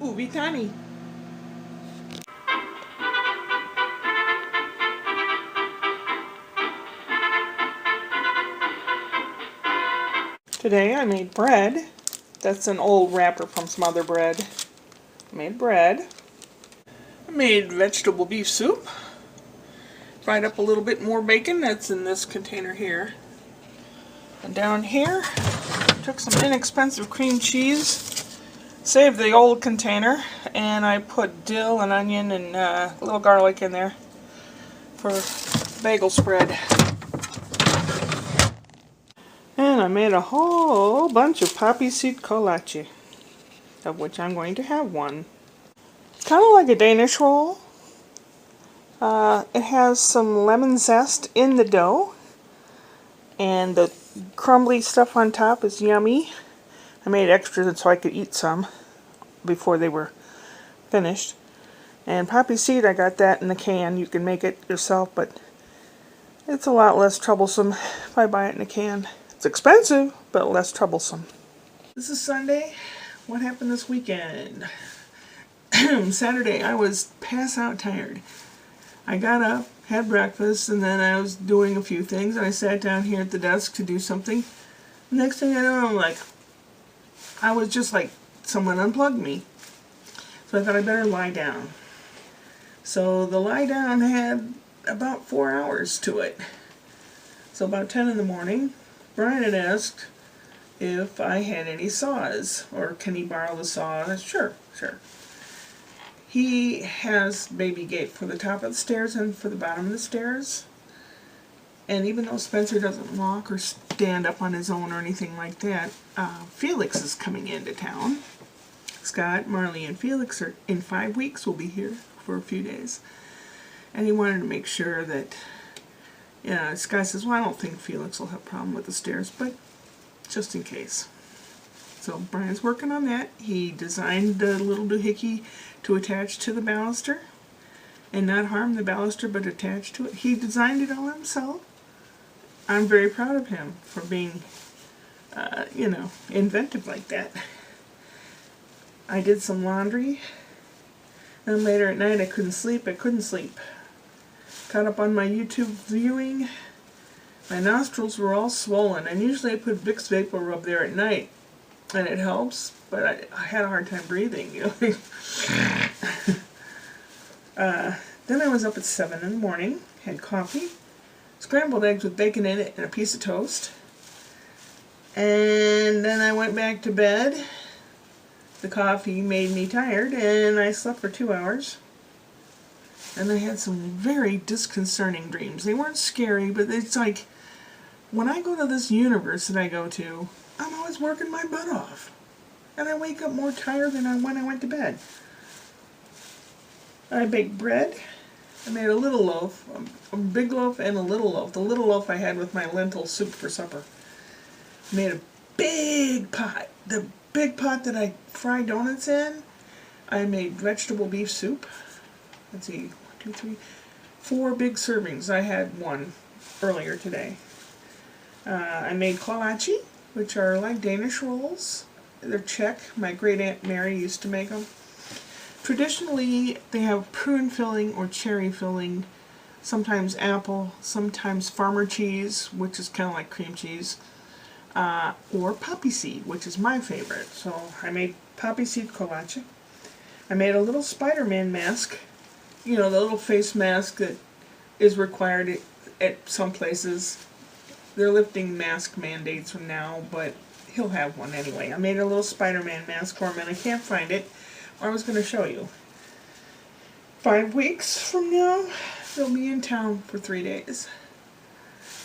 Vitani. Today I made bread. That's an old wrapper from some other bread. I made bread. I made vegetable beef soup. Fried up a little bit more bacon. That's in this container here. And down here, took some inexpensive cream cheese. Saved the old container, and I put dill and onion and a little garlic in there for bagel spread. And I made a whole bunch of poppy seed kolache, of which I'm going to have one. Kind of like a Danish roll. It has some lemon zest in the dough, and the crumbly stuff on top is yummy. I made extras so I could eat some before they were finished. And poppy seed, I got that in the can. You can make it yourself, but it's a lot less troublesome if I buy it in a can. It's expensive, but less troublesome. This is Sunday. What happened this weekend? Saturday, I was pass out tired. I got up, had breakfast, and then I was doing a few things, and I sat down here at the desk to do something. Next thing I know, I was just like, someone unplugged me. So I thought I better lie down. So the lie down had about 4 hours to it. So about 10 in the morning, Brian had asked if I had any saws, or can he borrow the saw? And I said, sure. He has baby gate for the top of the stairs and for the bottom of the stairs. And even though Spencer doesn't walk or stand up on his own or anything like that, Felix is coming into town. Scott, Marley, and Felix are in 5 weeks. Will be here for a few days. And he wanted to make sure that, Scott says, well, I don't think Felix will have a problem with the stairs, but just in case. So Brian's working on that. He designed the little doohickey to attach to the baluster and not harm the baluster, but attach to it. He designed it all himself. I'm very proud of him for being, inventive like that. I did some laundry. Then later at night I couldn't sleep. Caught up on my YouTube viewing. My nostrils were all swollen, and usually I put Vicks Vapor Rub there at night, and it helps, but I had a hard time breathing. Then I was up at 7 in the morning, had coffee, scrambled eggs with bacon in it, and a piece of toast. And then I went back to bed. The coffee made me tired, and I slept for 2 hours. And I had some very disconcerting dreams. They weren't scary, but it's like, when I go to this universe that I go to, I'm always working my butt off. And I wake up more tired than when I went to bed. I baked bread. I made a little loaf, a big loaf and a little loaf. The little loaf I had with my lentil soup for supper. I made a big pot. The big pot that I fry donuts in. I made vegetable beef soup. Let's see, 1, 2, 3, 4 big servings. I had one earlier today. I made kolache, which are like Danish rolls. They're Czech. My great aunt Mary used to make them. Traditionally, they have prune filling or cherry filling, sometimes apple, sometimes farmer cheese, which is kind of like cream cheese, or poppy seed, which is my favorite. So I made poppy seed kolache. I made a little Spider-Man mask, the little face mask that is required at some places. They're lifting mask mandates from now, but he'll have one anyway. I made a little Spider-Man mask for him, and I can't find it. I was going to show you. 5 weeks from now, they'll be in town for 3 days.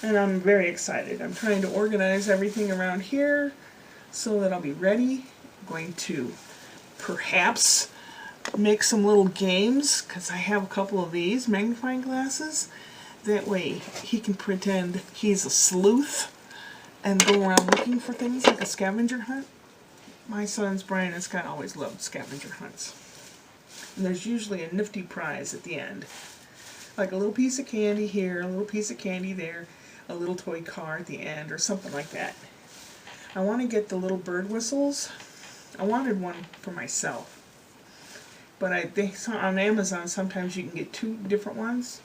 And I'm very excited. I'm trying to organize everything around here so that I'll be ready. I'm going to perhaps make some little games, because I have a couple of these magnifying glasses. That way he can pretend he's a sleuth and go around looking for things like a scavenger hunt. My sons, Brian and Scott, always loved scavenger hunts. And there's usually a nifty prize at the end. Like a little piece of candy here, a little piece of candy there, a little toy car at the end, or something like that. I want to get the little bird whistles. I wanted one for myself. but I think on Amazon sometimes you can get two different ones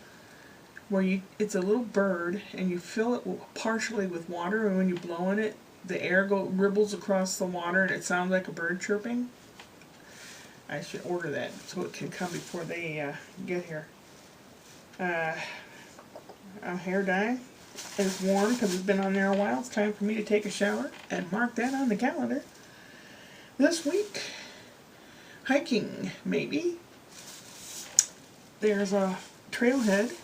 where it's a little bird and you fill it partially with water, and when you blow in it, the air ribbles across the water and it sounds like a bird chirping. I should order that so it can come before they get here. Hair dye is warm because it's been on there a while. It's time for me to take a shower and mark that on the calendar. This week, hiking, maybe. There's a trailhead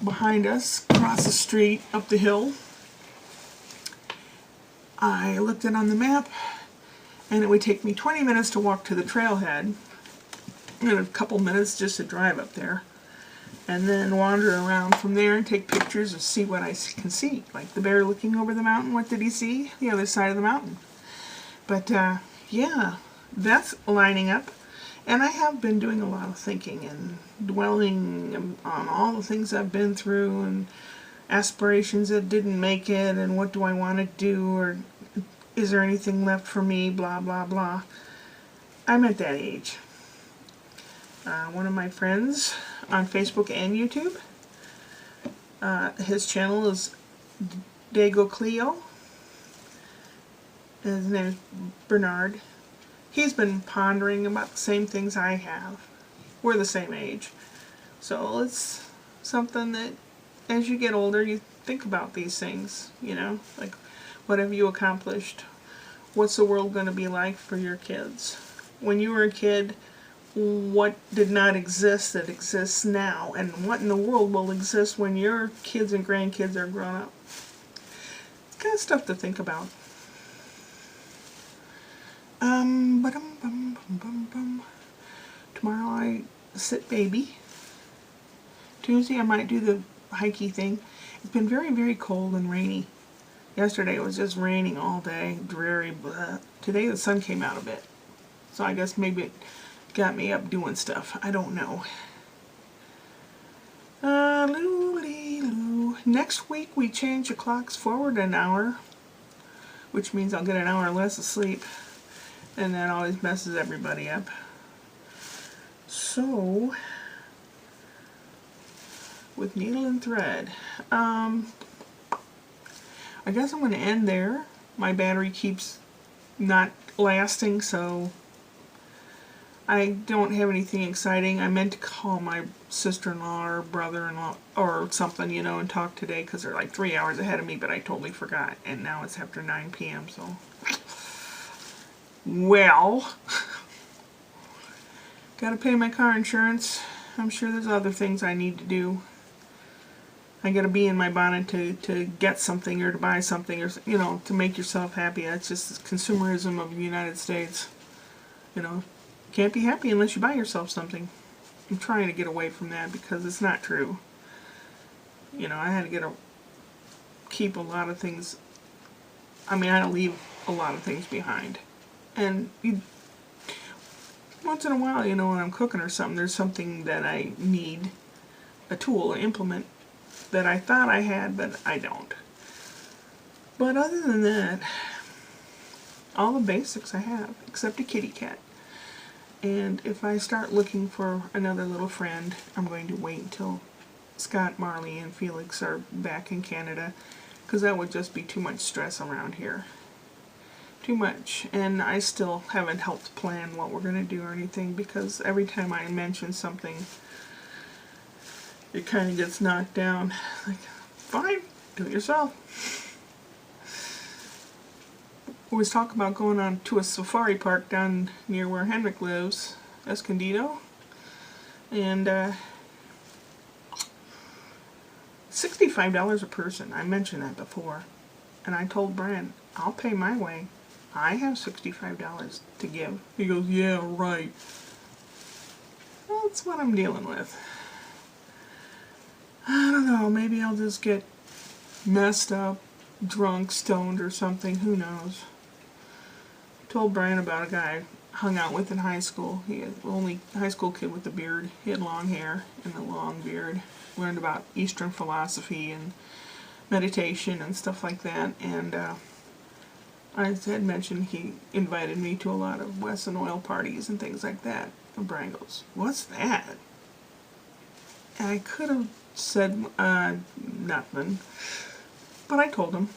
behind us, across the street, up the hill. I looked it on the map, and it would take me 20 minutes to walk to the trailhead, and a couple minutes just to drive up there, and then wander around from there and take pictures and see what I can see. Like the bear looking over the mountain, what did he see? The other side of the mountain. But yeah, that's lining up. And I have been doing a lot of thinking and dwelling on all the things I've been through and aspirations that didn't make it, and what do I want to do, or is there anything left for me, blah, blah, blah. I'm at that age. One of my friends on Facebook and YouTube, his channel is Dago Cleo. His name is Bernard. He's been pondering about the same things I have. We're the same age. So it's something that as you get older you think about these things, you know, like what have you accomplished? What's the world going to be like for your kids? When you were a kid, what did not exist that exists now? And what in the world will exist when your kids and grandkids are grown up? It's kind of stuff to think about. Tomorrow I sit baby. Tuesday I might do the hikey thing. It's been very, very cold and rainy. Yesterday it was just raining all day, dreary, blah. Today the sun came out a bit. So I guess maybe it got me up doing stuff. I don't know. Next week we change the clocks forward an hour, which means I'll get an hour less of sleep. And that always messes everybody up. So, with needle and thread, I guess I'm going to end there. My battery keeps not lasting, so I don't have anything exciting. I meant to call my sister-in-law or brother-in-law or something, you know, and talk today because they're like 3 hours ahead of me, but I totally forgot. And now it's after 9 p.m., so... Well, gotta pay my car insurance. I'm sure there's other things I need to do. I gotta be in my bonnet to get something or to buy something, or, you know, to make yourself happy. That's just the consumerism of the United States. You know, can't be happy unless you buy yourself something. I'm trying to get away from that because it's not true. You know, I had to keep a lot of things. I mean, I had to leave a lot of things behind. And once in a while, you know, when I'm cooking or something, there's something that I need, a tool, an implement that I thought I had, but I don't. But other than that, all the basics I have, except a kitty cat. And if I start looking for another little friend, I'm going to wait until Scott, Marley, and Felix are back in Canada, because that would just be too much stress around here. Too much, and I still haven't helped plan what we're going to do or anything, because every time I mention something it kind of gets knocked down. Like, fine, do it yourself. We was talking about going on to a safari park down near where Henrik lives, Escondido, and $65 a person. I mentioned that before, and I told Brian, I'll pay my way. I have $65 to give. He goes, yeah, right. Well, that's what I'm dealing with. I don't know, maybe I'll just get messed up, drunk, stoned or something, who knows. Told Brian about a guy I hung out with in high school. He was the only high school kid with a beard. He had long hair and a long beard. Learned about Eastern philosophy and meditation and stuff like that, and I had mentioned he invited me to a lot of Wesson oil parties and things like that. And Brian goes, "What's that?" And I could have said nothing, but I told him.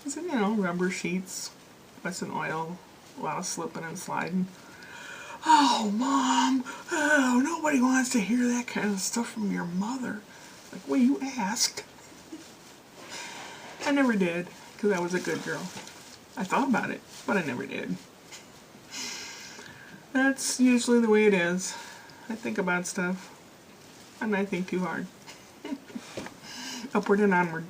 I said, rubber sheets, Wesson oil, a lot of slipping and sliding. "Oh, Mom, oh, nobody wants to hear that kind of stuff from your mother." Like, well, you asked. I never did, because I was a good girl. I thought about it, but I never did. That's usually the way it is. I think about stuff, and I think too hard. Upward and onward.